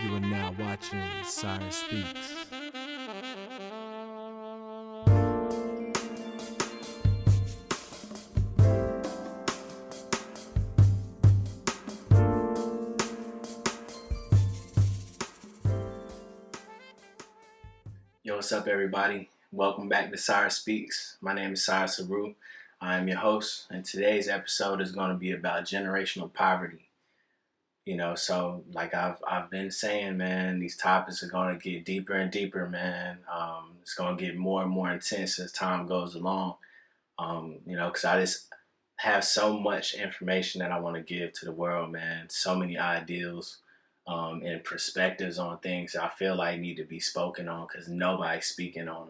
You are now watching Sire Speaks. Yo, what's up, everybody? Welcome back to Sire Speaks. My name is Sire Saru. I'm your host, and today's episode is going to be about generational poverty. So like I've been saying, man, these topics are going to get deeper and deeper, man. It's going to get more and more intense as time goes along. Because I just have so much information that I want to give to the world, man. So many ideals and perspectives on things that I feel like need to be spoken on because nobody's speaking on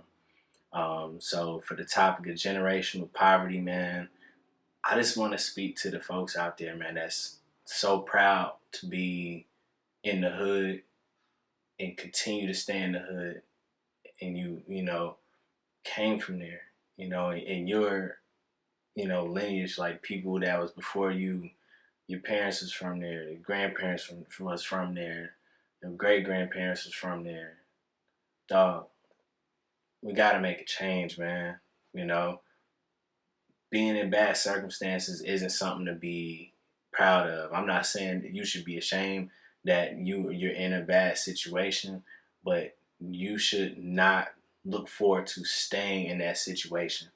them. So for the topic of generational poverty, man, I just want to speak to the folks out there, man, that's so proud to be in the hood and continue to stay in the hood. And you came from there, and your, lineage, like people that was before you, your parents was from there, your grandparents was from there, your great grandparents was from there. Dog, we got to make a change, man. You know, being in bad circumstances isn't something to be proud of. I'm not saying that you should be ashamed that you're in a bad situation, but you should not look forward to staying in that situation.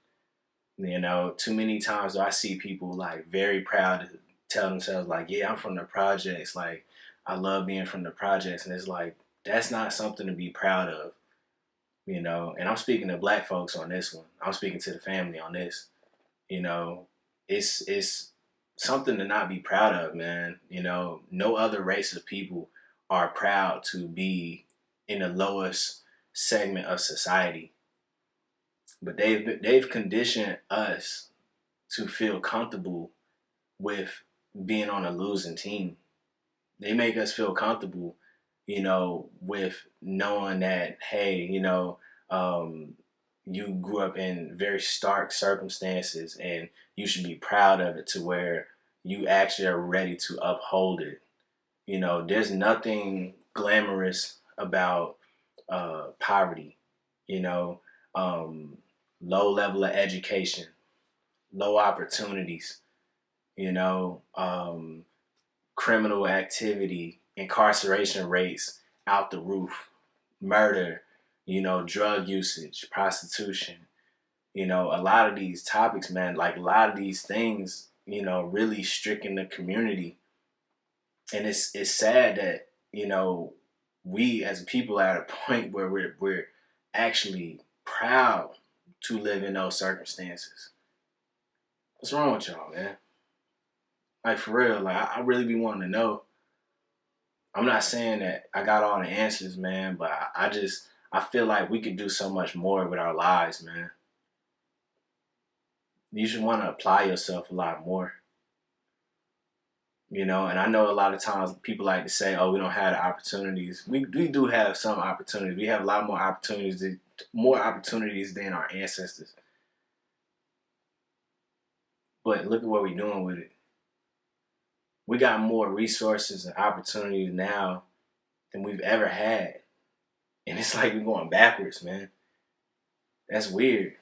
Too many times I see people like very proud to tell themselves like, yeah, I'm from the projects. Like, I love being from the projects. And it's like, that's not something to be proud of, And I'm speaking to black folks on this one. I'm speaking to the family on this. You know, it's something to not be proud of, man. No other race of people are proud to be in the lowest segment of society. But they've conditioned us to feel comfortable with being on a losing team. They make us feel comfortable, with knowing that, hey, you grew up in very stark circumstances and you should be proud of it to where you actually are ready to uphold it. There's nothing glamorous about poverty, you know, um, low level of education, low opportunities, you know, um, criminal activity, incarceration rates out the roof, murder, drug usage, prostitution. A lot of these topics, man, like a lot of these things, really stricken the community. And it's sad that, we as people are at a point where we're actually proud to live in those circumstances. What's wrong with y'all, man? Like, for real, like I really be wanting to know. I'm not saying that I got all the answers, man, but I feel like we could do so much more with our lives, man. You should want to apply yourself a lot more. And I know a lot of times people like to say, oh, we don't have the opportunities. We do have some opportunities. We have a lot more opportunities than our ancestors. But look at what we're doing with it. We got more resources and opportunities now than we've ever had. And it's like we're going backwards, man. That's weird.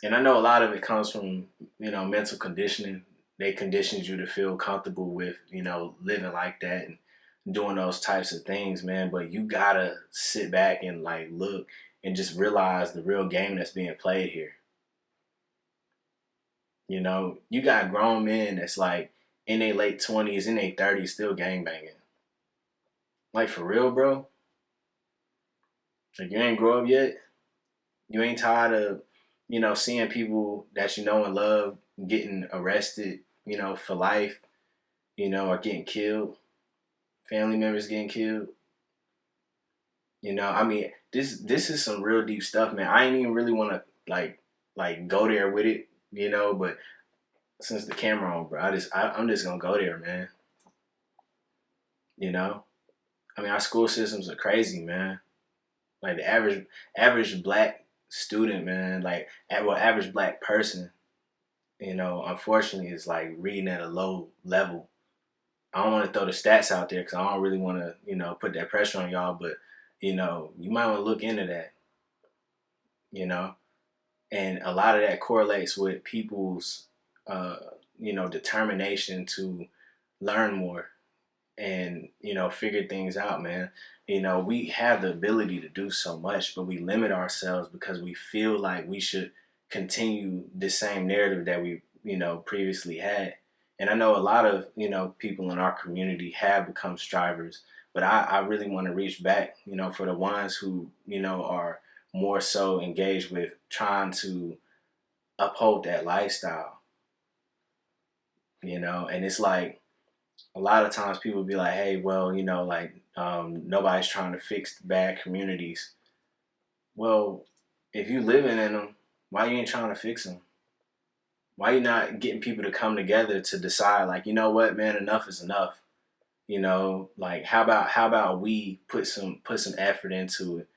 And I know a lot of it comes from, mental conditioning. They conditioned you to feel comfortable with, living like that and doing those types of things, man. But you gotta sit back and like look and just realize the real game that's being played here. You got grown men that's like in their late 20s, in their 30s, still gangbanging. Like, for real, bro? Like, you ain't grow up yet? You ain't tired of, seeing people that you know and love getting arrested, for life, or getting killed, family members getting killed. I mean, this is some real deep stuff, man. I ain't even really want to like go there with it, but since the camera on, bro, I'm just gonna go there, man. I mean, our school systems are crazy, man. Like the average black student, man, like average black person, unfortunately is like reading at a low level. I don't want to throw the stats out there because I don't really want to, put that pressure on y'all. But, you might want to look into that, you know. And a lot of that correlates with people's, determination to learn more and, figure things out, man. We have the ability to do so much, but we limit ourselves because we feel like we should continue the same narrative that we, previously had. And I know a lot of, people in our community have become strivers, but I really want to reach back, for the ones who, are more so engaged with trying to uphold that lifestyle, and it's like, a lot of times people be like, hey, well, nobody's trying to fix the bad communities. Well, if you living in them, why you ain't trying to fix them? Why you not getting people to come together to decide, like, you know what, man, enough is enough. Like, how about we put some effort into it,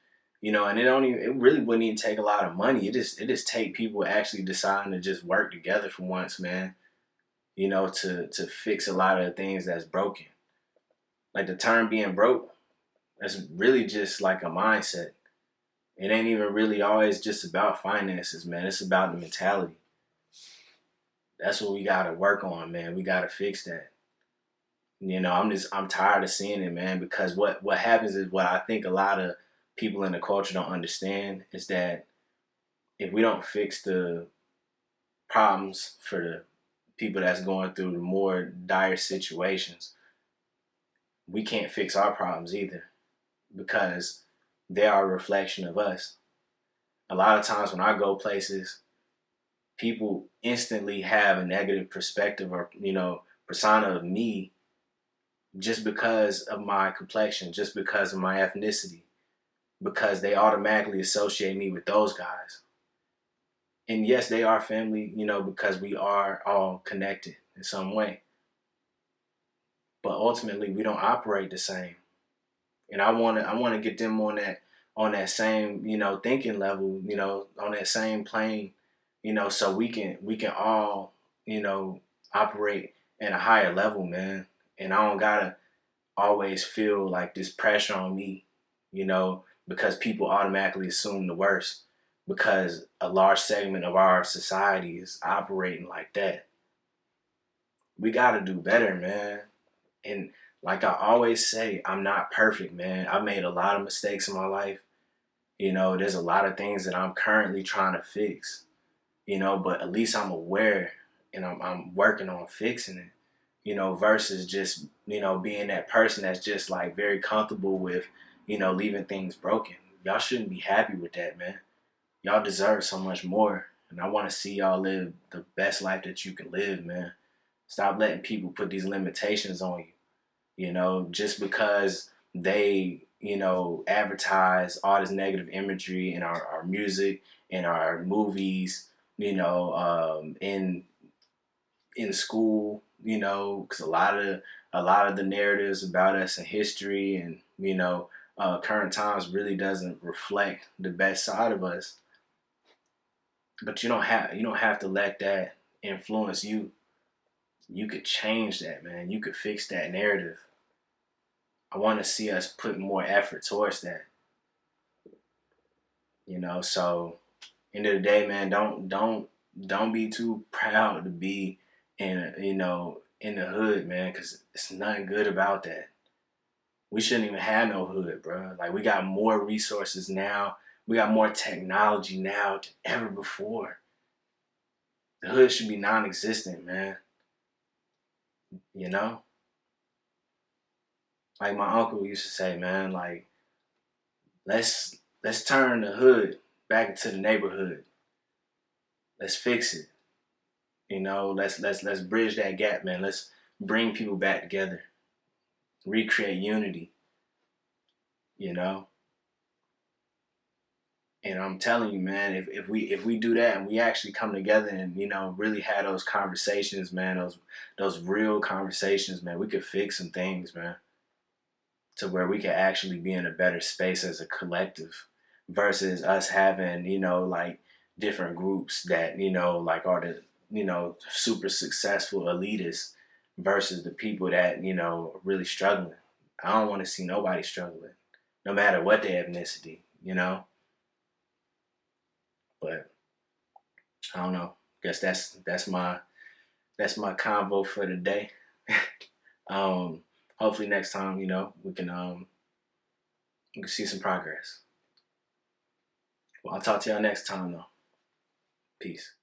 and it really wouldn't even take a lot of money. It just take people actually deciding to just work together for once, man. To fix a lot of the things that's broken. Like the term being broke, that's really just like a mindset. It ain't even really always just about finances, man. It's about the mentality. That's what we gotta work on, man. We gotta fix that. I'm tired of seeing it, man, because what happens is, what I think a lot of people in the culture don't understand is that if we don't fix the problems for the people that's going through the more dire situations, we can't fix our problems either, because they are a reflection of us. A lot of times when I go places, people instantly have a negative perspective or, persona of me just because of my complexion, just because of my ethnicity, because they automatically associate me with those guys. And yes, they are family, because we are all connected in some way. But ultimately, we don't operate the same. And I want to get them on that same, thinking level, on that same plane, so we can all, operate at a higher level, man. And I don't gotta always feel like this pressure on me, because people automatically assume the worst, because a large segment of our society is operating like that. We gotta do better, man. And like I always say, I'm not perfect, man. I've made a lot of mistakes in my life. There's a lot of things that I'm currently trying to fix, but at least I'm aware and I'm working on fixing it, versus just, being that person that's just like very comfortable with, leaving things broken. Y'all shouldn't be happy with that, man. Y'all deserve so much more. And I want to see y'all live the best life that you can live, man. Stop letting people put these limitations on you. Just because they, advertise all this negative imagery in our music, in our movies, in school, because a lot of the narratives about us in history and, current times really doesn't reflect the best side of us. But you don't have to let that influence you. You could change that, man. You could fix that narrative. I want to see us put more effort towards that. So end of the day, man, don't be too proud to be in the hood, man, because it's nothing good about that. We shouldn't even have no hood, bro. Like, we got more resources now. We got more technology now than ever before. The hood should be non-existent, man. You know? Like my uncle used to say, man, like, let's turn the hood back into the neighborhood. Let's fix it. Let's bridge that gap, man. Let's bring people back together. Recreate unity, you know? And I'm telling you, man, if we do that and we actually come together and, really have those conversations, man, those real conversations, man, we could fix some things, man, to where we could actually be in a better space as a collective versus us having, like different groups that, like are the, super successful elitists versus the people that, are really struggling. I don't want to see nobody struggling, no matter what their ethnicity. But I don't know. Guess that's my convo for today. Hopefully next time, we can see some progress. Well, I'll talk to y'all next time though. Peace.